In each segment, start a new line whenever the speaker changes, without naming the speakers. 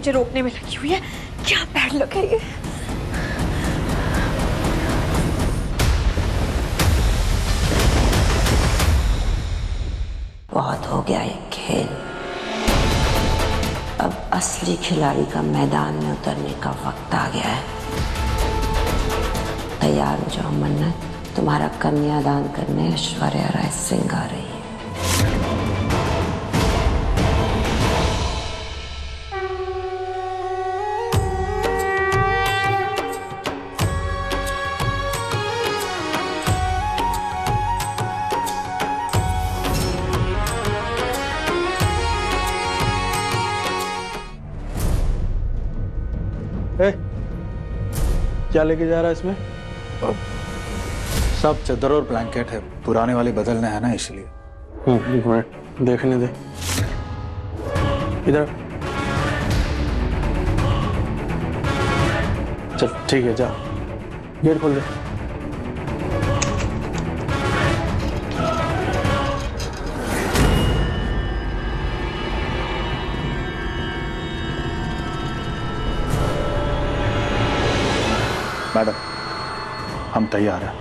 मुझे रोकने में लगी हुई है। क्या बैड लक है ये।
बहुत हो गया ये खेल, अब असली खिलाड़ी का मैदान में उतरने का वक्त आ गया है। तैयार हो जाओ मन्नत, तुम्हारा कन्यादान करने ऐश्वर्या राय सिंह आ रही है।
क्या लेके जा रहा है इसमें?
सब चादर और ब्लैंकेट है, पुराने वाले बदलने हैं ना इसलिए।
एक मिनट देखने दे। इधर चल, ठीक है, जा गेट खोल दे।
मैडम, हम तैयार हैं।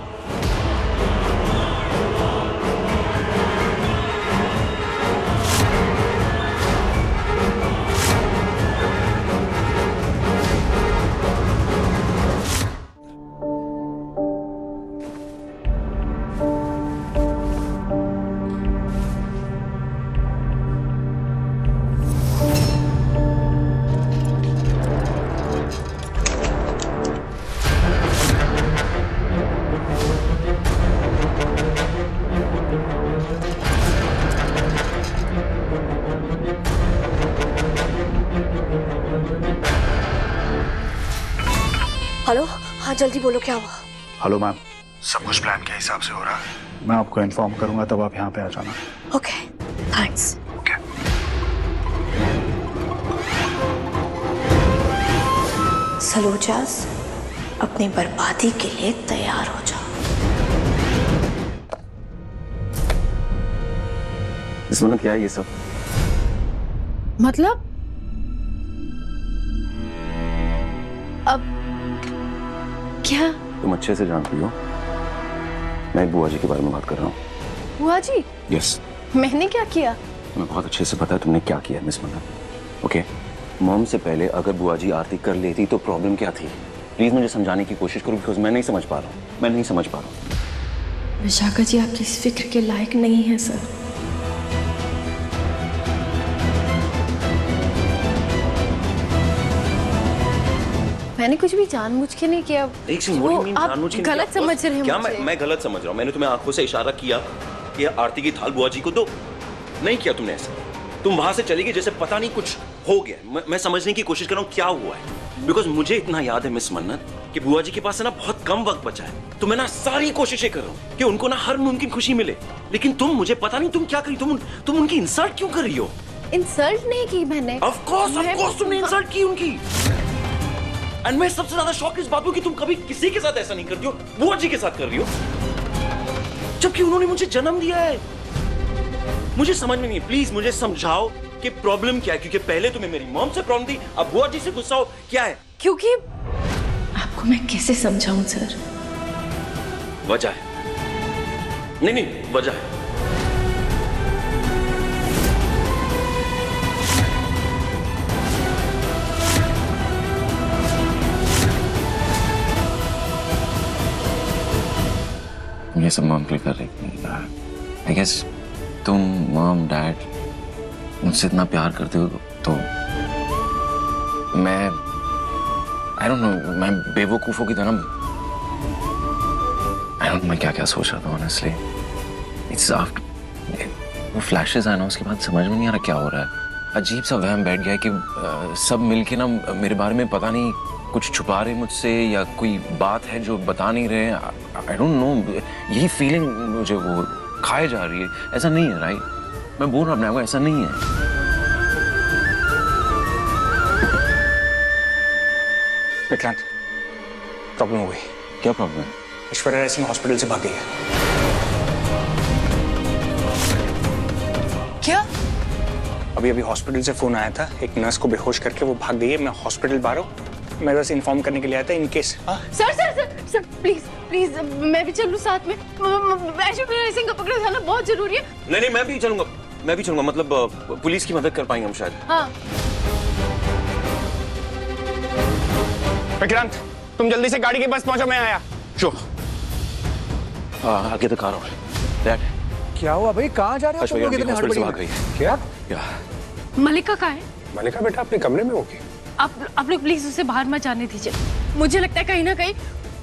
हेलो, हाँ जल्दी बोलो, क्या हुआ?
हेलो मैम, सब कुछ प्लान के हिसाब से हो रहा है। मैं आपको इन्फॉर्म करूंगा, तब आप यहाँ पे आ जाना।
Okay, thanks.
ओके।
सलोजास, अपनी बर्बादी के लिए तैयार हो जाओ।
इसमें क्या है ये सब?
मतलब अब क्या?
तुम अच्छे से जानती हो, मैं बुआ जी के बारे में बात कर रहा हूँ।
बुआ जी?
यस।
मैंने क्या किया?
तुम्हें बहुत अच्छे से पता है तुमने क्या किया मिस मन्नत। ओके, मॉम से पहले अगर बुआ जी आरती कर लेती तो प्रॉब्लम क्या थी? प्लीज मुझे समझाने की कोशिश करो, बिकॉज मैं नहीं समझ पा रहा हूँ। मैं नहीं समझ पा रहा हूँ।
विशाखा जी आपकी इस फिक्र के लायक नहीं है सर। मैंने कुछ भी जानबूझ के नहीं किया।
एक second, what do you mean
आप
जानबूझ के
गलत
नहीं किया?
समझ रहे हैं
क्या
मुझे।
मैं गलत समझ रहा हूँ? मैंने तुम्हें आंखों से इशारा किया कि आरती की थाल बुआ जी को दो। नहीं किया तुमने ऐसा। तुम वहां से चली गई जैसे पता नहीं कुछ हो गया। मैं समझने की कोशिश कर रहा हूँ क्या हुआ है, बिकॉज मुझे इतना याद है मिस मन्नत कि बुआ जी के पास ना बहुत कम वक्त बचा है। तो मैं ना सारी कोशिशें कर रहा हूँ कि उनको ना हर मुमकिन खुशी मिले, लेकिन तुम, मुझे पता नहीं तुम क्या करी। तुम उनकी इंसल्ट क्यों कर रही हो?
इंसल्ट नहीं की मैंने।
ऑफ कोर्स तुमने इंसल्ट की उनकी। एंड मैं सबसे ज्यादा शॉक इस बात को कि तुम कभी किसी के साथ ऐसा नहीं करती हो, बुआ जी के साथ कर रही हो, जबकि उन्होंने मुझे जन्म दिया है। मुझे समझ में नहीं, प्लीज मुझे समझाओ कि प्रॉब्लम क्या है, क्योंकि पहले तुम्हें मेरी मॉम से प्रॉब्लम थी, अब बुआ जी से गुस्सा हो, क्या है?
क्योंकि आपको मैं कैसे समझाऊं सर?
वजह है। नहीं, वजह है। ये सब मॉम के लिए कर रही थी। आई गेस तुम, मॉम, डैड मुझसे इतना प्यार करते हो तो मैं, आई डोंट नो, मैं बेवकूफों की तरह, आई डोंट नो मैं क्या क्या सोच रहा था ऑनेस्टली। इट्स आफ्टर वो फ्लैशेस आए ना, उसके बाद समझ में नहीं आ रहा क्या हो रहा है। अजीब सा वहम बैठ गया है कि सब मिलके ना मेरे बारे में पता नहीं कुछ छुपा रहे मुझसे, या कोई बात है जो बता नहीं रहे। आई डोंट नो, यही फीलिंग मुझे वो खाए जा रही है। ऐसा नहीं है, राइट? मैं बोल रहा हूँ अपने आपको, ऐसा नहीं है।
विक्रांत, प्रॉब्लम हो गई।
क्या प्रॉब्लम है?
ऐश्वर्या राय सिंह हॉस्पिटल से भाग गई है।
क्या?
अभी अभी हॉस्पिटल से फोन आया था, एक नर्स को बेहोश करके वो भाग गई है। मैं हॉस्पिटल बाहर हूँ, मैं बस इन्फॉर्म करने के लिए आया था in case.
Sir sir sir sir please please मैं भी चलूं साथ में। ऐश्वर्या राय सिंह का पकड़ा जाना बहुत जरूरी है।
नहीं नहीं, मैं भी चलूंगा, मतलब पुलिस की मदद कर पाएंगे हम शायद।
हाँ
विक्रांत, तुम जल्दी से गाड़ी के पास पहुंचो, मैं आया।
श्योर। आगे तक आ रहा हूँ। डैड,
क्या हुआ भाई, कहाँ जा रहे हो तुम लोग इतने हड़बड़ी में? क्या
मलिका कहाँ है?
मलिका बेटा अपने कमरे में होगी।
आप लोग प्लीज उसे बाहर मत जाने दीजिए। मुझे लगता है कहीं ना कहीं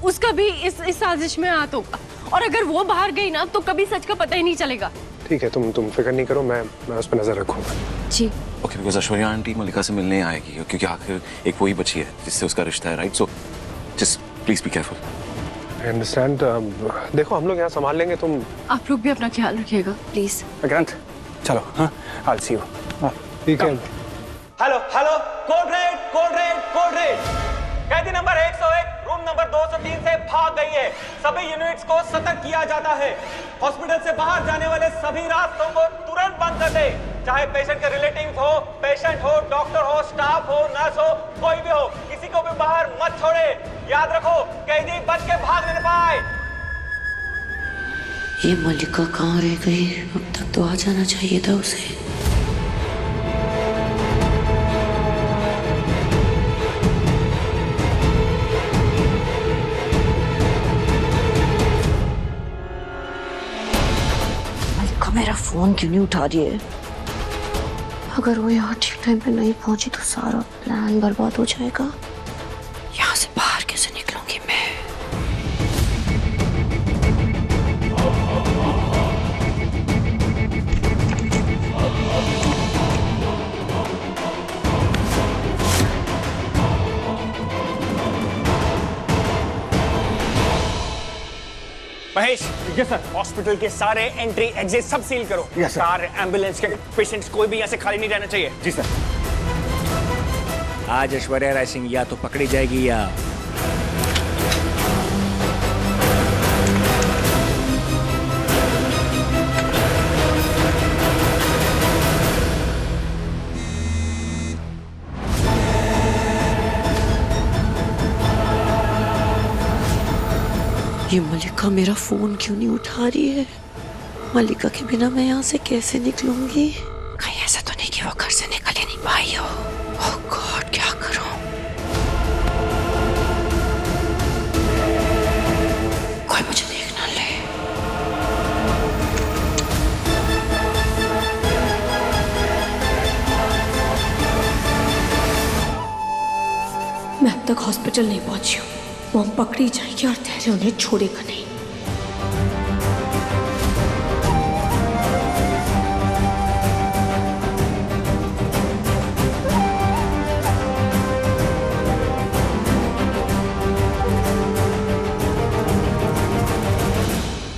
उसका भी इस साजिश में हाथ होगा, और अगर वो बाहर गई ना तो कभी सच का पता ही नहीं चलेगा।
ठीक है, तुम फिक्र नहीं करो, मैं उस पर नजर रखूंगा।
जी
ओके, बिकॉज़ ऐश्वर्या आंटी मलिका से मिलने आएगी, क्योंकि आखिर एक वही बची है जिससे उसका रिश्ता है, right? So just please be careful.
I understand. देखो हम लोग यहाँ संभाल लेंगे, तुम
आप लोग भी अपना ख्याल रखिएगा प्लीज।
विक्रांत चलो, हाँ I'll see you।
ठीक है।
Hello hello, code red. कैदी नंबर 101 रूम नंबर 203 से भाग गई है। सभी यूनिट्स को सतर्क किया जाता है। हॉस्पिटल से बाहर जाने वाले सभी रास्तों को तुरंत बंद कर दे, चाहे पेशेंट के रिलेटिव्स हो, पेशेंट हो, डॉक्टर हो, स्टाफ हो, नर्स हो, कोई भी हो, किसी को भी बाहर मत छोड़े। याद रखो, कैदी बच के भाग नहीं पाए।
ये मलिका कहाँ रह गई? अब तक तो आ जाना चाहिए था उसे। मलिका मेरा फोन क्यों नहीं उठा रही है? अगर वो यहाँ ठीक टाइम पे नहीं पहुंची तो सारा प्लान बर्बाद हो जाएगा। यहाँ से बाहर कैसे निकलूंगी मैं?
Mahesh, yes sir. हॉस्पिटल के सारे एंट्री एग्जिट सब सील करो। Yes sir. कार, एम्बुलेंस के पेशेंट्स कोई भी यहाँ से खाली नहीं रहना चाहिए।
जी सर। आज ऐश्वर्या राय सिंह या तो पकड़ी जाएगी या
ये मलिका मेरा फोन क्यों नहीं उठा रही है? मलिका के बिना मैं यहाँ से कैसे निकलूंगी? कहीं ऐसा तो नहीं कि वो घर से निकल ही नहीं पाई हो। ओह गॉड, क्या करूं? कोई मुझे देख ना ले।
मैं अब तक हॉस्पिटल नहीं पहुंची हूँ। वो पकड़ी जाएगी और धैर्य उन्हें छोड़ेगा नहीं।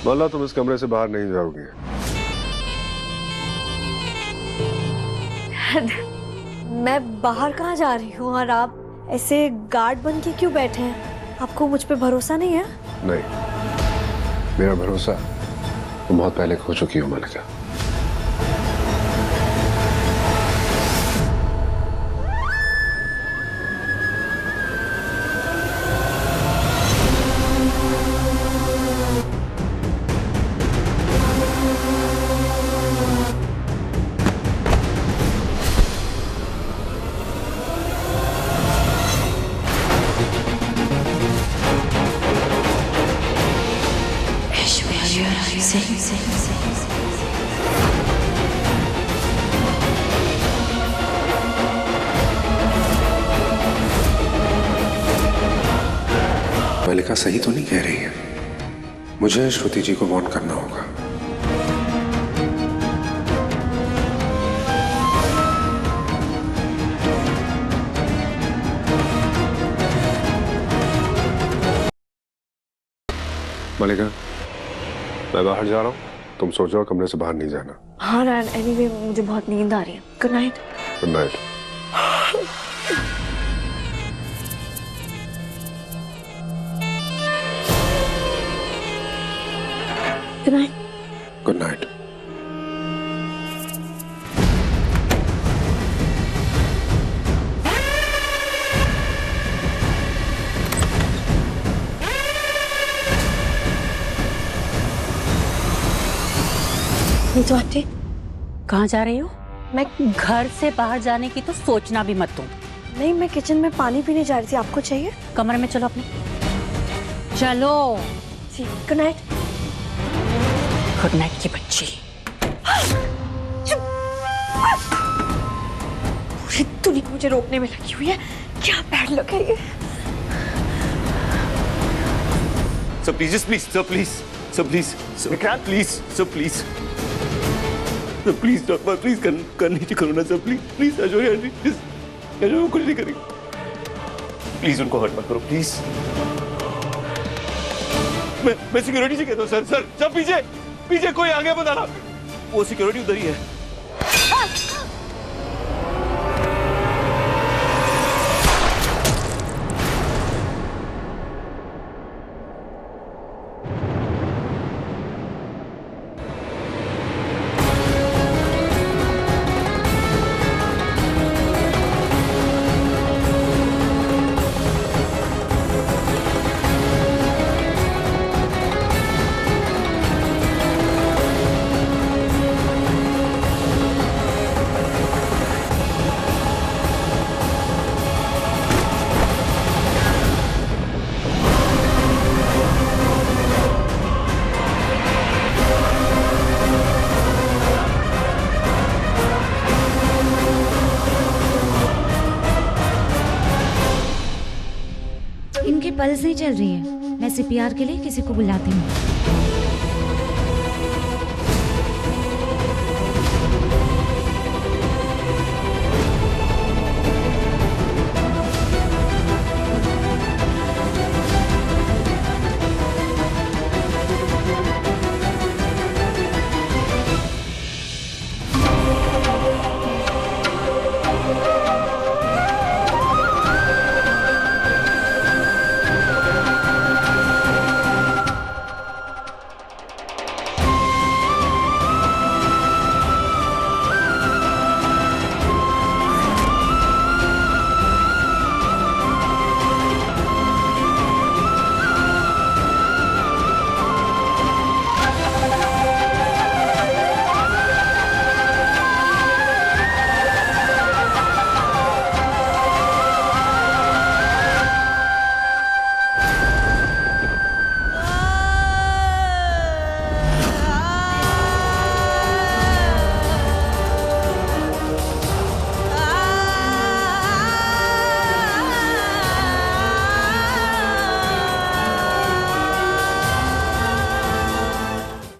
बोला तुम इस कमरे से बाहर नहीं जाओगे।
मैं बाहर कहाँ जा रही हूँ और आप ऐसे गार्ड बन के क्यों बैठे हैं? आपको मुझ पे भरोसा नहीं है?
नहीं, मेरा भरोसा तुम बहुत पहले खो चुकी हो मलिका। मलिका सही तो नहीं कह रही है। मुझे श्रुति जी को वार्न करना होगा। मलिका, मैं बाहर जा रहा हूँ, तुम सो जाओ, कमरे से बाहर नहीं जाना।
हाँ नारायण, एनीवे मुझे बहुत नींद आ रही है। Good night.
Good night.
Good night.
Good night.
Neetu aunty,
कहाँ जा रही हो?
मैं
घर से बाहर जाने की तो सोचना भी मत तुम।
नहीं, मैं किचन में पानी पीने जा रही थी। आपको चाहिए?
कमरे में चलो अपने। चलो।
जी, गुड नाइट।
गुड नाइट की बच्ची।
पूरी दुनिया मुझे रोकने में लगी हुई है। क्या बैड लक है ये।
Sir please, please sir, please sir, please Vikrant, please sir, please sir, please doctor, please कर नीचे करो ना sir, please please Aishwarya aunty, please Aishwarya, वो कुछ नहीं करेंगे, प्लीज उनको हर्ट मत करो, प्लीज। मैं सिक्योरिटी से कहता हूँ सर, सर सब पीछे पीछे, कोई आगे बताना, वो सिक्योरिटी उधर ही है।
इनकी पल्स नहीं चल रही है। मैं सीपीआर के लिए किसी को बुलाती हूँ।